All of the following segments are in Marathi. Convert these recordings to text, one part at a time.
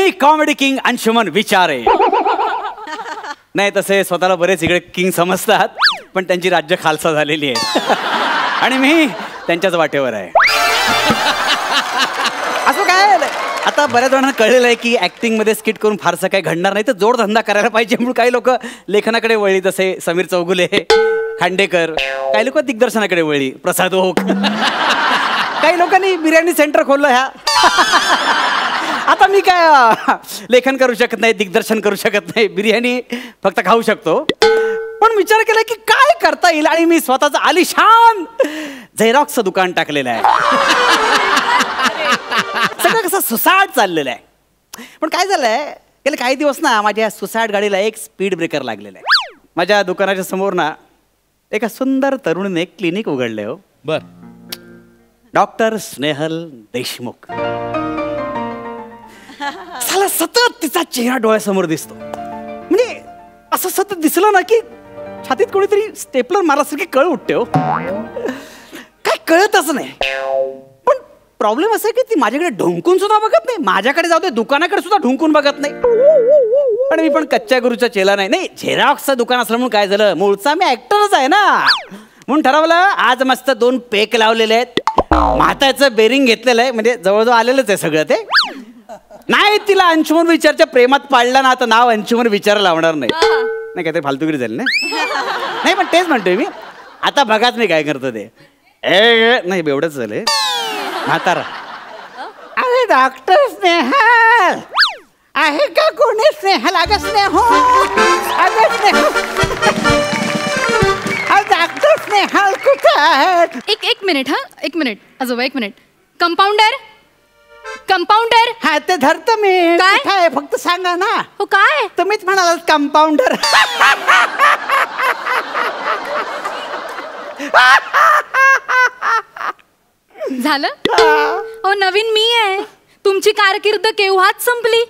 मी कॉमेडी किंग अंशुमन विचारे. नाही तसे स्वतःला बरेच इकडे किंग समजतात, पण त्यांची राज्य खालसा झालेली आहे आणि मी त्यांच्याच वाटेवर आहे. असं काय आता बऱ्याच जणांना कळलेलं आहे की ऍक्टिंगमध्ये स्किट करून फारसं काही घडणार नाही, तर जोडधंदा करायला पाहिजे म्हणून काही लोक लेखनाकडे वळली. जसे समीर चौगुले, खांडेकर. काही लोक दिग्दर्शनाकडे वळली, प्रसाद ओक. काही लोकांनी बिर्याणी सेंटर खोललं. ह्या आता मी काय लेखन करू शकत नाही, दिग्दर्शन करू शकत नाही, बिर्याणी फक्त खाऊ शकतो. पण विचार केला की काय करता येईल आणि मी स्वतःचं आलिशान झेरॉक्सचं दुकान टाकलेलं आहे. सगळं कसं सुसाट चाललेलं आहे. पण काय झालंय, गेले काही दिवस ना माझ्या सुसाट गाडीला एक स्पीड ब्रेकर लागलेला आहे. माझ्या दुकानाच्या समोर ना एका सुंदर तरुणीने एक क्लिनिक उघडले. हो बर. डॉक्टर स्नेहल देशमुख. साला सतत तिचा चेहरा डोळ्यासमोर दिसतो. म्हणजे असं सतत दिसलं ना की छातीत कोणीतरी स्टेपलर मारल्यासारखी कळ उठते. हो काय कळतच नाही. पण प्रॉब्लेम असा आहे की ती माझ्याकडे ढुंकून सुद्धा बघत नाही. माझ्याकडे जाऊ दे दुकानाकडे सुद्धा ढुंकून बघत नाही. पण मी पण कच्च्या गुरुचा चेला नाही. नाही झेरॉक्सचं दुकान असलं म्हणून काय झालं, मूळचा मी ऍक्टरच आहे ना. म्हणून ठरवलं आज मस्त 2 पेक लावलेले आहेत, म्हाताचं बेरिंग घेतलेलं आहे, म्हणजे जवळजवळ आलेलंच आहे सगळं. ते नाही तिला अंशुमन विचारच्या प्रेमात पाडला ना, आता नाव अंशुमन विचार लावणार नाही. नाही काहीतरी फालतुगिरी झाली ना. नाही पण तेच म्हणतोय मी, आता बघाच मी काय करतो ते. नाही एवढंच झालंय म्हातारा. अरे डॉक्टर स्नेहल आहे का कोणी? स्नेहल अगं स्नेहो, अगं स्नेहो, डॉक्टर स्नेहल कुठे आहेत? एक मिनिट. हा एक मिनिट आजोबा, एक मिनिट. Compounder, compounder. हा ते धरतो मी. काय फक्त सांगा ना. हो काय तुम्हीच म्हणालात कंपाऊंडर. झालं. हो नवीन मी आहे. तुमची कारकीर्द केव्हाच संपली.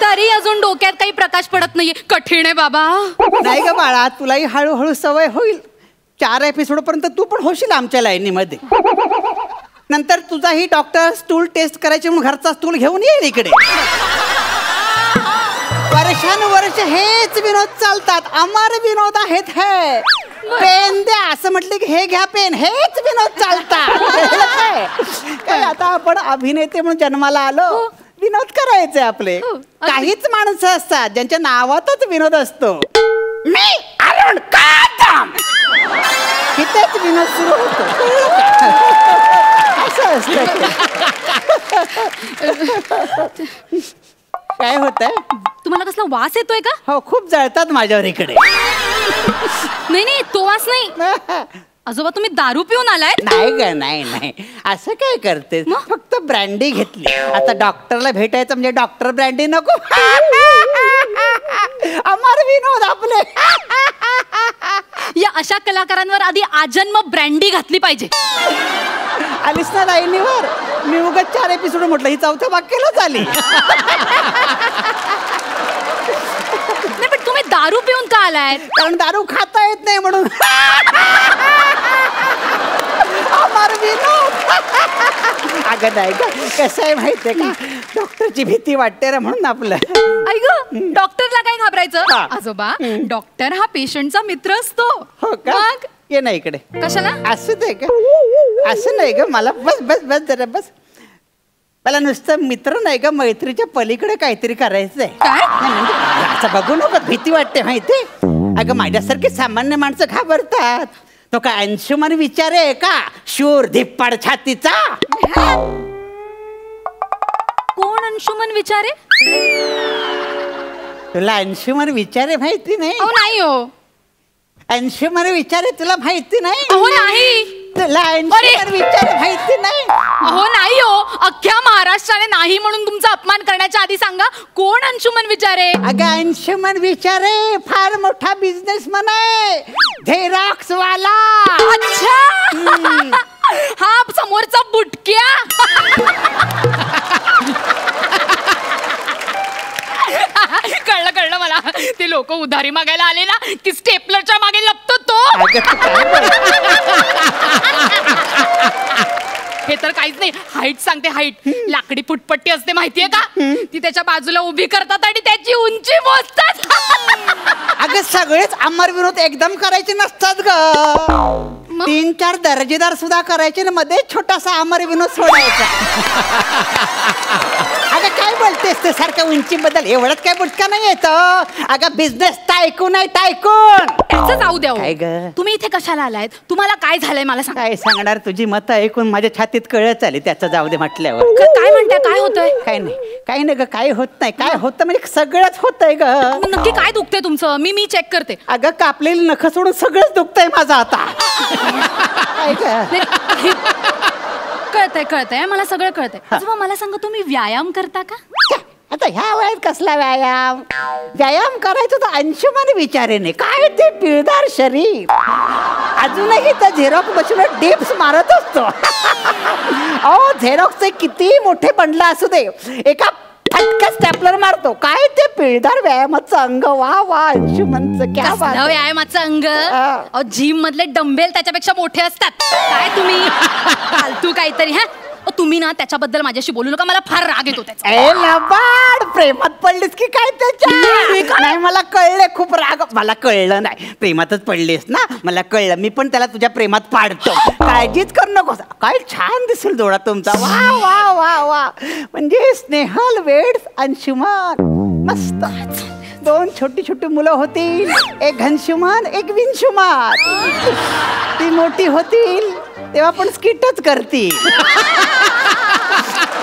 तरी अजून डोक्यात काही प्रकाश पडत नाहीये. कठीण आहे बाबा. नाही ग बाळा, तुलाही हळूहळू सवय होईल. 4 एपिसोड पर्यंत तू पण होशील आमच्या लाईनीमध्ये. नंतर तुझाही डॉक्टर स्टूल टेस्ट करायचे म्हणून घरचा स्टूल घेऊन येईल इकडे. वर्षानुवर्ष हेच विनोद चालतात. अमर विनोद आहेत हे. पेन द्या असं म्हटलं की हे घ्या पेन. हेच विनोद चालतात. काय आता आपण अभिनेते म्हणून जन्माला आलो, विनोद करायचे आपले. काहीच माणसं असतात ज्यांच्या नावातच विनोद असतो. मी अरुण कादम, इथेच विनोद सुरू होतो. असं असतं. काय होत आहे? तुम्हाला कसला वास येतोय का? हो खूप जळतात माझ्यावर इकडे. नाही नाही तो वास नाही. आजोबा तुम्ही दारू पिऊन आलाय? नाही ग नाही नाही. असं काय करते, फक्त ब्रँडी घेतली. आता डॉक्टरला भेटायचं म्हणजे डॉक्टर ब्रँडी नको. अमर विनोद आपले. या अशा कलाकारांवर आधी आजन्म ब्रँडी घातली पाहिजे. आलीस ना लाईनीवर. मी उगाच 4 एपिसोड म्हटलं, ही 4थ्या वाक्यालाच आली. नाही पण तुम्ही दारू पिऊन का आलाय? कारण दारू खाता येत नाही म्हणून. अमर विनोद. अगं नाही का, कसं आहे माहितीये का, डॉक्टरची भीती वाटते रे म्हणून आपलं. ऐक डॉक्टरला काय घाबरायचं? आजोबा डॉक्टर हा पेशंटचा मित्र असतो. हो का? ये ना इकडे. कशाला? असं नाही का, असं नाही ग. मला बस बस बस जरा बस. मला नुसतं मित्र नाही का, मैत्रीच्या पलीकडे काहीतरी करायचंय. काय? असं बघू नको, भीती वाटते माहिती. अगं माझ्यासारखे सामान्य माणसं घाबरतात. तो काय अंशुमन विचार आहे का, शूर धिप्पाड छातीचा? कोण अंशुमन विचारे? तुला अंशुमन विचारे माहिती नाही? नाही हो. अंशुमन विचारे तुला माहिती नाही? हो नाही. तुला अंशुमन विचारे माहिती नाही? हो नाही हो. अख्ख्या महाराष्ट्राने नाही म्हणून तुमचा अपमान करण्याच्या आधी सांगा कोण अंशुमन विचारे? अगं अंशुमन विचारे फार मोठा बिझनेसमन आहे, झेरॉक्स वाला. अच्छा हा समोरचा बुटक्या. कळलं मला. ते लोक उधारी मागायला आले ना की स्टेपलरच्या मागे लपतो तो. हे तर काहीच नाही. हाईट सांगते, हाईट. लाकडी फुटपट्टी असते माहितीये का? ती त्याच्या बाजूला उभी करतात आणि त्याची उंची मोजतात. अगं सगळेच अमर विनोद एकदम करायचे नसतात ग. 3-4 दर्जेदार सुद्धा करायचे ना, मध्ये छोटासा अमर विनोद सोडायचा. अगं काय बोलतेस ते सारख्या उंचीबद्दल? एवढंच काय बुटका नाही येत. अगं बिझनेस टायकून आहे, टायकून. त्याचं जाऊ द्या. काय ग? तुम्ही इथे कशाला आलायत? तुम्हाला काय झालंय मला सांगा. काय सांगणार? तुझी मतं ऐकून माझ्या छातीत कळत आली. त्याचं जाऊ दे म्हटल्यावर. काय म्हणताय? काय होतंय? काय नाही, काही नाही ग. काय होत नाही. काय होतं म्हणजे सगळंच होतंय ग. नक्की काय दुखतंय तुमचं? मी चेक करते. अगं कापलेली नख सोडून सगळंच दुखतंय माझं आता. काय ग? कळतंय मला सगळं कळतंय. आजोबा मला सांगा, तुम्ही व्यायाम करता का? आता ह्या वयात कसला व्यायाम? व्यायाम करायचं तर अंशुमान विचारेने. काय ते पिळदार शरीर. अजूनही तर झेरॉक्स बसून डिप्स मारत असतो. अहो झेरॉक्सचे किती मोठे बंडल असू दे, एका फटका स्टॅपलर मारतो. काय ते पिळदार व्यायामाचं अंग. वा वा अंशुमनचं क्या बात. व्यायामाचं अंग? जिम मधले डंबेल त्याच्यापेक्षा मोठे असतात. काय तुम्ही फालतू काहीतरी. हा तुम्ही ना त्याच्याबद्दल माझ्याशी बोलू नका. मला फार राग येतो त्याचा. ए लबाड, प्रेमात पडलीस की काय त्याच्या? नाही मला कळलं, खूप राग. मला कळलं नाही, प्रेमातच पडलीस ना. मला कळलं. मी पण त्याला तुझ्या प्रेमात पाडतो. काळजीच करू नकोस. काय छान दिसेल डोळा तुमचा. वा वा वा वा. म्हणजे स्नेहल वेड्स अंशुमान. मस्त. 2 छोटी छोटी मुलं होतील. एक घनशुमान, एक विंशुमान. ती मोठी होतील तेव्हा पण स्किटच करतील.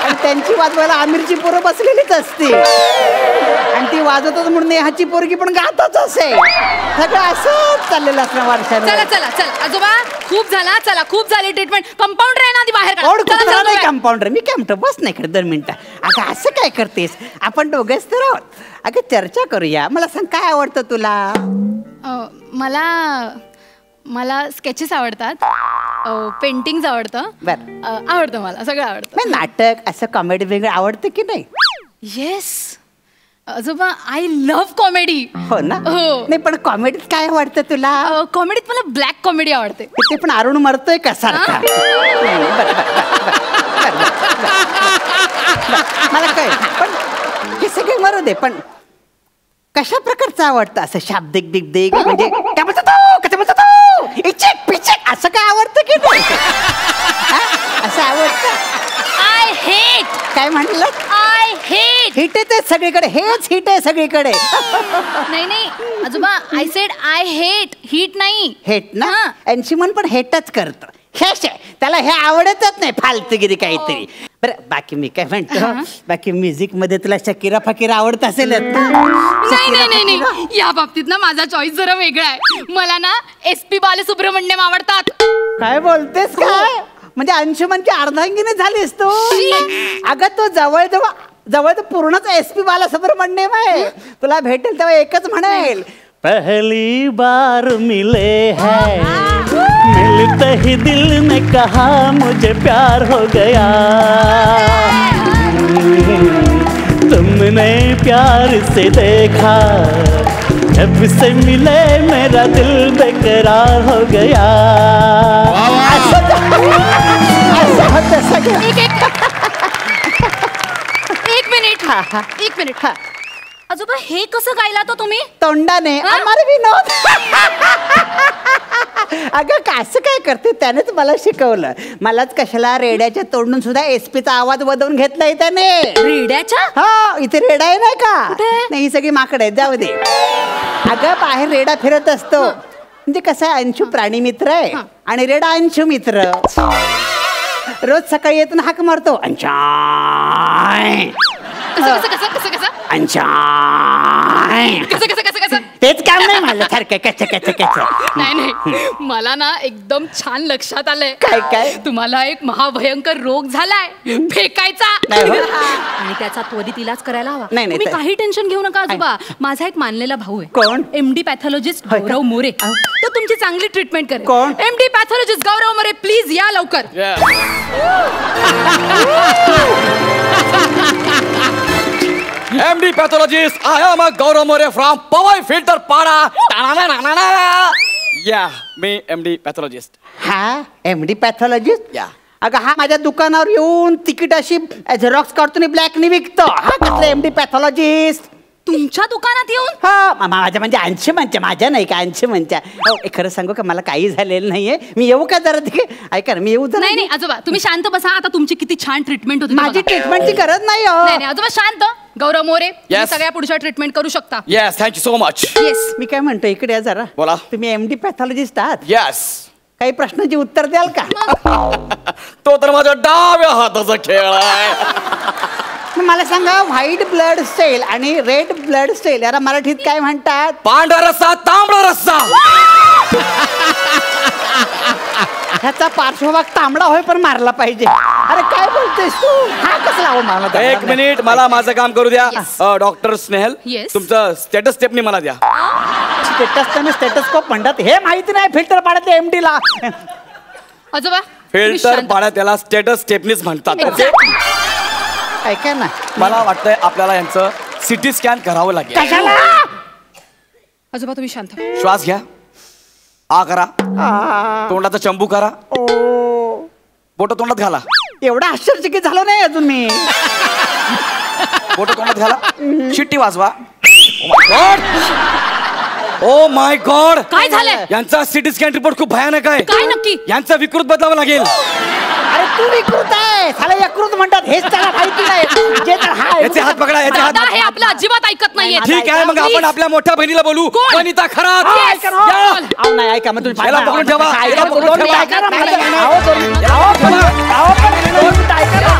आणि त्यांची वाजवायला आमिरची पोरं बसलेलीच असते. आणि ती वाजवतच म्हणून नेहाची पोरगी पण गातच असे. सगळं असंच चाललेलं असणार वर्षानं. चला चला चला आजोबा, खूप झाला. चला खूप झाली ट्रीटमेंट. कंपाऊंडर आहे ना, आधी बाहेर काढा. नाही कंपाऊंडर. मी काय म्हणतो, बस नाही करत 2 मिनिटं. अगं असं काय करतेस? आपण दोघेच तर आहोत. अगं चर्चा करूया. मला सांग, काय आवडतं तुला? मला स्केचेस आवडतात. पेंटिंग आवडतं. आवडतं मला सगळं आवडतं. नाटक असं कॉमेडी वेगळं आवडतं की नाही? येस आजोबा, आय लव्ह कॉमेडी. हो ना? हो. नाही पण कॉमेडीत काय आवडतं तुला? कॉमेडीत मला ब्लॅक कॉमेडी आवडते. ते पण अरुण मरतोय का सारखा? मला काय पण हे सगळे मरू दे. पण कशा प्रकारचं आवडतं? असं शाब्दिक बिब्दिक म्हणजे काय बोलतो तो, कसं बोलतो तो, इचेक पिचेक असं काय आवडतं की नाही? असं आवडतं? I hate. काय म्हटलं? I hate. हिट आहे सगळीकडे. हेच हिट आहे सगळीकडे. नाही आजोबा, I said I hate. Hit नाही. हेट ना? अंशुमन पण हेटच करतो. हेच आहे त्याला. हे आवडतच नाही फालतूगिरी काहीतरी. बरं बाकी मी काय म्हणतो, बाकी म्युझिक मध्ये तुला शकीरा फकीरा आवडत असेल? नाही या बाबतीत ना माझा चॉईस जरा वेगळा आहे. मला ना SP बालसुब्रमण्यम आवडतात. काय बोलतेस? काय म्हणजे अंशुमनची अर्धांगिनी झालीस तू? अगं तो जवळ तर पूर्णच SP बालसुब्रमण्यम आहे. तुला भेटेल तेव्हा एकच म्हणेल, पहली बार मिले हैं, मिलते ही दिल ने कहा मुझे प्यार हो गया, तुमने प्यार से देखा, जब से मिले मेरा दिल बेकरार हो गया. एक मिनिट आजोबा, हे कसं गायला तो तुम्ही? तोंडाने. आम्हाला विनोद. अगं कसं काय करते? त्यानेच मला शिकवलं. मलाच कशाला रेड्याच्या तोंडून सुद्धा SP चा आवाज बदलून घेतलाय त्याने. रेड्याच्या? हा, इथे रेडा आहे नाही का? नाही, ही सगळी माकड आहेत, जाऊ दे. अगं बाहेर रेडा फिरत असतो. म्हणजे कसं आहे, अंशू प्राणी मित्र आहे आणि रेडा अंशू मित्र. रोज सकाळी येतून हाक मारतो, अंशाय तेच काम नाही मला सारखं कच. नाही मला ना एकदम छान लक्षात आलंय. काय तुम्हाला एक महाभयंकर रोग झालाय फेकायचा, आणि त्याचा त्वरित इलाज करायला हवा. तुम्ही काही टेन्शन घेऊ नका आजोबा. माझा एक मानलेला भाऊ आहे. कोण? MD पॅथॉलॉजिस्ट गौरव मोरे. तो तुमची चांगली ट्रीटमेंट करेल. कोण? MD pathologist Gaurav More. Please या लवकर. MD pathologist, I am a Gaurav More from Powai Filter Pada. Yeah, me MD pathologist. हा, MD पॅथॉलॉजिस्ट. Yeah. अगं हा माझ्या दुकानावर येऊन तिकीट अशी झेरॉक्स काढतो आणि ब्लॅकनी विकतो. हा कसला एमडी पॅथॉलॉजिस्ट. तुमच्या दुकानात येऊन? हा माझ्या म्हणजे अंशुमनच्या, माझ्या नाही का अंशुमनच्या. खरं सांगू का मला काही झालेलं नाहीये. मी येऊ का जरा तिथे? ऐका ना मी येऊ जरा. नाही नाही आजोबा तुम्ही शांत बसा. आता तुमची किती छान ट्रीटमेंट होती. माझी ट्रीटमेंटची गरज नाही हो. नाही नाही आजोबा शांत. गौरव मोरे तुम्ही Yes. सगळ्या पुढच्या ट्रीटमेंट करू शकता. Yes thank you so much. Yes. मी काय म्हणतो इकडे या जरा. बोला. तुम्ही एमडी पॅथॉलॉजिस्ट आहात. येस. काही प्रश्नाची उत्तर द्याल का? तो तर माझ्या डाव्या हाताचा खेळ आहे. मग मला सांगा व्हाईट ब्लड सेल आणि रेड ब्लड सेल याला मराठीत काय म्हणतात? पांढरा रस्सा तांबडा रस्सा. ह्याचा पार्श्वभाग तांबडा होय पण मारला पाहिजे. अरे काय बोलतेस तू? हा कसला हो मला? एक मिनिट मला माझं काम करू द्या. Doctor Snehal Yes. तुमचं स्टेटस स्टेपनी मला द्या. स्टेटस्कोप म्हणतात हे माहिती नाही. फिल्टर पाडत एमडी ला. आजोबा तुम्ही फिल्टर शांत. पाड्या त्याला स्टेटस स्टेपनीच म्हणतात. Exactly. ऐका ना मला वाटतंय आपल्याला यांचं सिटी स्कॅन करावं लागेल. कशाला? आजोबा तुम्ही शांत. श्वास घ्या. आ करा. तोंडाचा चंबू करा. बोट तोंडात घाला. एवढा आश्चर्यचकित झालो नाही अजून मी. बोट तोंडात घाला. शिट्टी वाजवा. Oh my God. काय झालंय? यांचा सिटी स्कॅन रिपोर्ट खूप भयानक आहे. काय नक्की? यांचा विकृत बदलावा लागेल. अरे तू विकृत आहे. साला यकृत म्हणतात हेच त्याला माहिती नाही. जे तर हा याचे हात पकडा. याचे हात. दादा हे आपलं अजिबात ऐकत नाहीये. ठीक आहे मग आपण आपल्या मोठ्या बहिणीला बोलू. कोण? वनिता खरात. ऐका ना. अहो, नाही ऐका मग तुम्ही याला पकडून ठेवा. ऐका, याला पकडून दोन मिनिटं ठेवा. ऐका ना. नाही, नाही, नाही. अहो, दोन मिनिटं. अहो, पण दोन मिनिटं ऐका ना.